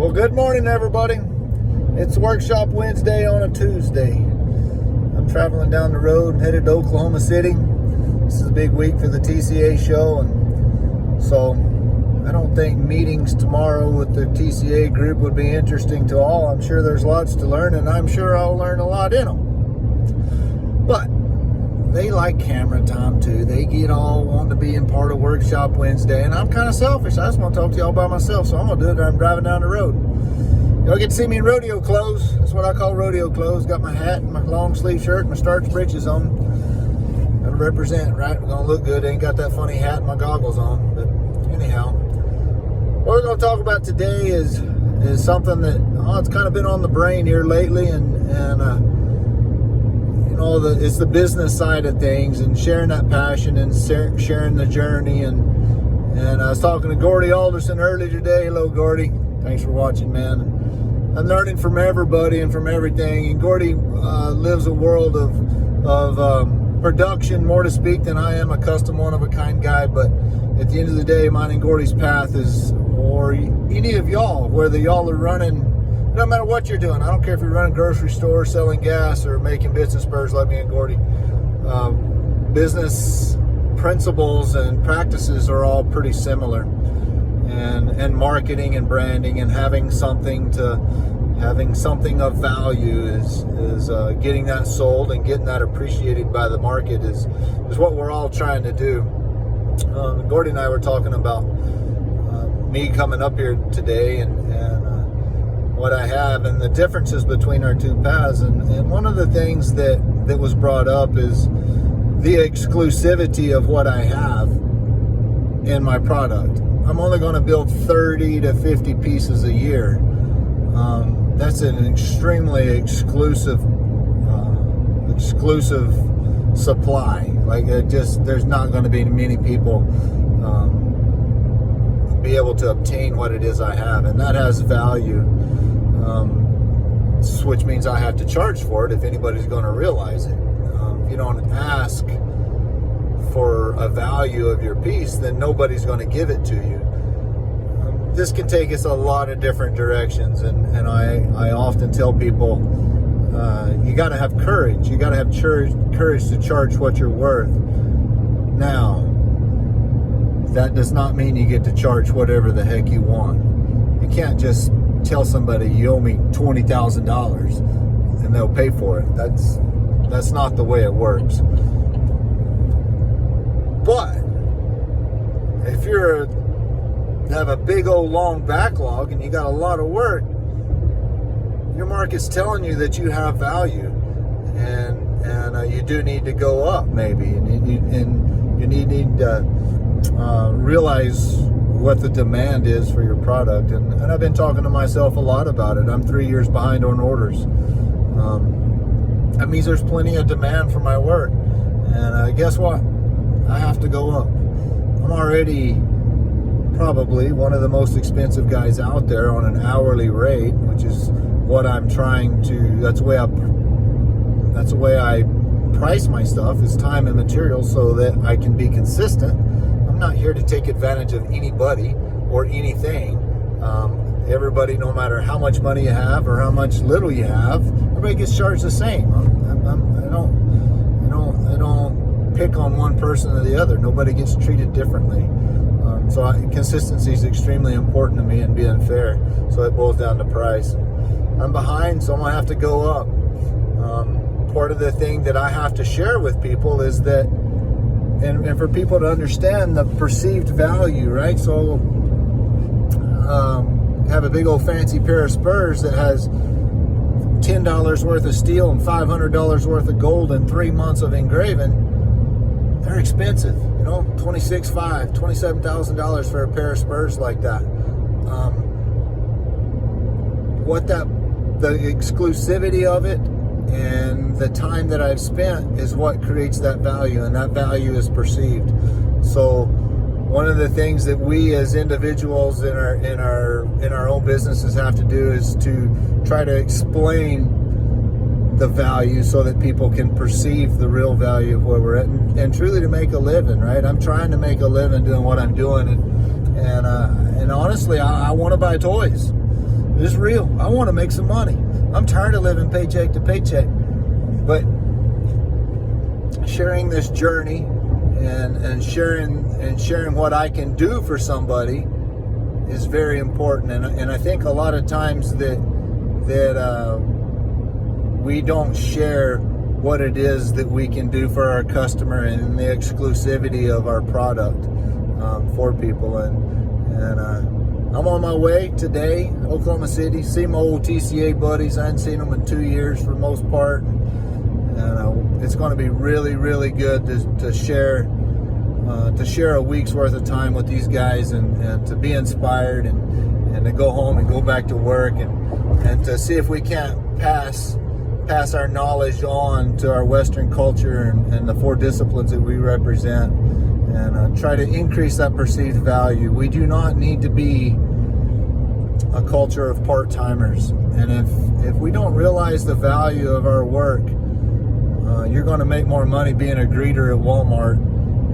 Well, good morning, everybody. It's Workshop Wednesday on a Tuesday. I'm traveling down the road and headed to Oklahoma City. This is a big week for the TCAA Show, and so I don't think meetings tomorrow with the TCAA group would be interesting to all. I'm sure there's lots to learn, and I'm sure I'll learn a lot in them. But they like camera time too. They get all wanting to be in part of Workshop Wednesday, and I'm kind of selfish. I just want to talk to y'all by myself, so I'm going to do it. I'm driving down the road. Y'all get to see me in rodeo clothes. That's what I call rodeo clothes. Got my hat and my long sleeve shirt and my starch breeches on. Gotta represent, right? We're gonna look good. Ain't got that funny hat and my goggles on. But anyhow, what we're gonna talk about today is something that it's kind of been on the brain here lately, and it's the business side of things and sharing that passion and sharing the journey. And I was talking to Gordy Alderson earlier today. Hello, Gordy. Thanks for watching, man. I'm learning from everybody and from everything. And Gordy lives a world of production, more to speak, than I am. A custom, one-of-a-kind guy. But at the end of the day, mine and Gordy's path is, or any of y'all, whether y'all are running, no matter what you're doing. I don't care if you're running a grocery store, selling gas, or making bits and spurs like me and Gordy. Business principles and practices are all pretty similar. And marketing and branding and having something of value is getting that sold and getting that appreciated by the market is what we're all trying to do. Gordy and I were talking about me coming up here today and what I have and the differences between our two paths. And one of the things that was brought up is the exclusivity of what I have in my product. I'm only going to build 30 to 50 pieces a year. That's an extremely exclusive supply. Like there's not going to be many people be able to obtain what it is I have, and that has value. Which means I have to charge for it if anybody's going to realize it. If you don't ask for a value of your piece, then nobody's going to give it to you. This can take us a lot of different directions, and I often tell people you got to have courage. You got to have courage to charge what you're worth. Now, that does not mean you get to charge whatever the heck you want. You can't just tell somebody you owe me $20,000 and they'll pay for it. That's not the way it works. But if you have a big old long backlog and you got a lot of work, your market's telling you that you have value, and you do need to go up maybe, and you need to realize what the demand is for your product. And I've been talking to myself a lot about it. I'm 3 years behind on orders. That means there's plenty of demand for my work, and guess what? I have to go up. I'm already probably one of the most expensive guys out there on an hourly rate, which is what I'm trying to, that's the way I price my stuff, is time and material, so that I can be consistent. I'm not here to take advantage of anybody or anything. Everybody, no matter how much money you have or how much little you have, everybody gets charged the same. I don't pick on one person or the other. Nobody gets treated differently. So consistency is extremely important to me, and being fair. So it boils down to price. I'm behind, so I'm gonna have to go up. Part of the thing that I have to share with people is that, and for people to understand the perceived value, right? So have a big old fancy pair of spurs that has $10 worth of steel and $500 worth of gold and 3 months of engraving. They're expensive, $26,500, $27,000 for a pair of spurs like that. The exclusivity of it and the time that I've spent is what creates that value, and that value is perceived. So one of the things that we as individuals in our own businesses have to do is to try to explain the value so that people can perceive the real value of where we're at, and truly to make a living, right? I'm trying to make a living doing what I'm doing, and honestly, I want to buy toys. It's real. I want to make some money. I'm tired of living paycheck to paycheck. But sharing this journey and sharing what I can do for somebody is very important. And I think a lot of times that we don't share what it is that we can do for our customer and the exclusivity of our product for people. And I'm on my way today, Oklahoma City, see my old TCA buddies. I hadn't seen them in 2 years for the most part. And it's going to be really, really good to share a week's worth of time with these guys and to be inspired and to go home and go back to work and to see if we can't pass our knowledge on to our Western culture and the 4 disciplines that we represent, and try to increase that perceived value. We do not need to be a culture of part-timers. And if we don't realize the value of our work, you're going to make more money being a greeter at Walmart,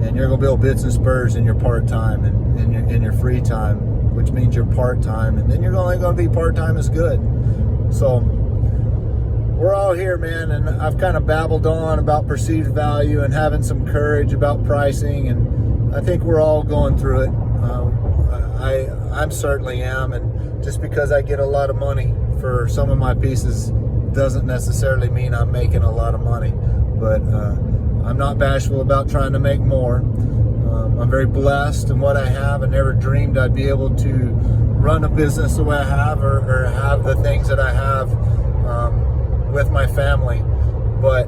and you're going to build bits and spurs in your part-time and in your free time, which means you're part-time, and then you're only going to be part-time as good. So we're all here, man, and I've kind of babbled on about perceived value and having some courage about pricing, and I think we're all going through it. I certainly am, and just because I get a lot of money for some of my pieces doesn't necessarily mean I'm making a lot of money, but I'm not bashful about trying to make more. I'm very blessed in what I have. I never dreamed I'd be able to run a business the way I have or have the things that I have with my family, but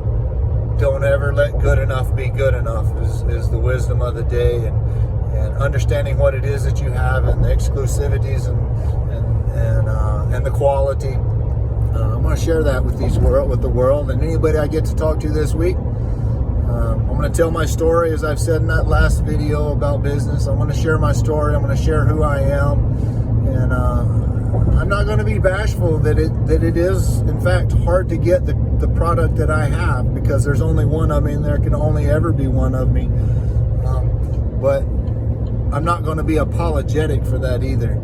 don't ever let good enough be good enough is the wisdom of the day, and understanding what it is that you have and the exclusivities and the quality. I'm going to share that with the world and anybody I get to talk to this week. I'm going to tell my story, as I've said in that last video about business. I'm going to share my story. I'm going to share who I am, and I'm not going to be bashful that it is in fact hard to get the product that I have, because there's only one of me and there can only ever be one of me. But I'm not going to be apologetic for that either.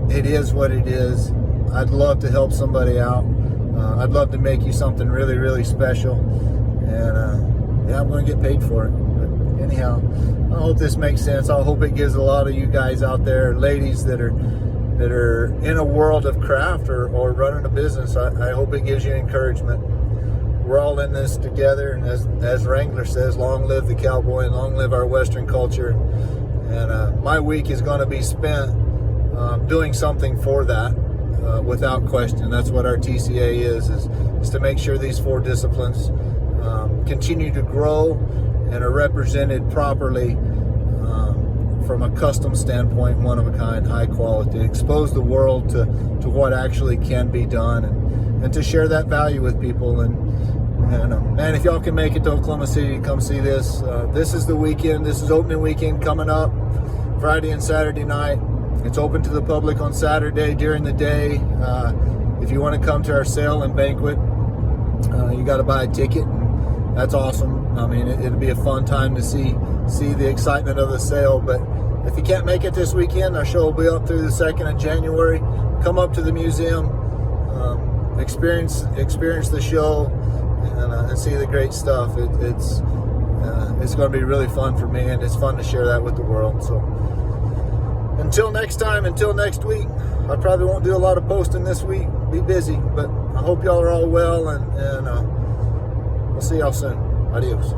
It is what it is. I'd love to help somebody out. I'd love to make you something really, really special. And yeah, I'm going to get paid for it. But anyhow, I hope this makes sense. I hope it gives a lot of you guys out there, ladies that are in a world of craft or running a business, I hope it gives you encouragement. We're all in this together, and as Wrangler says, long live the cowboy and long live our Western culture. And my week is going to be spent doing something for that, without question. That's what our TCA is to make sure these 4 disciplines continue to grow and are represented properly from a custom standpoint, one of a kind, high quality, expose the world to what actually can be done, and to share that value with people. And man, if y'all can make it to Oklahoma City, come see this. This is the weekend. This is opening weekend coming up, Friday and Saturday night. It's open to the public on Saturday during the day. If you want to come to our sale and banquet, you got to buy a ticket. And that's awesome. I mean, it'll be a fun time to see the excitement of the sale. But if you can't make it this weekend, our show will be up through the 2nd of January. Come up to the museum, experience the show, and see the great stuff. It's going to be really fun for me, and it's fun to share that with the world. So until next time, until next week, I probably won't do a lot of posting this week. Be busy, but I hope y'all are all well, and we'll see y'all soon. Adios.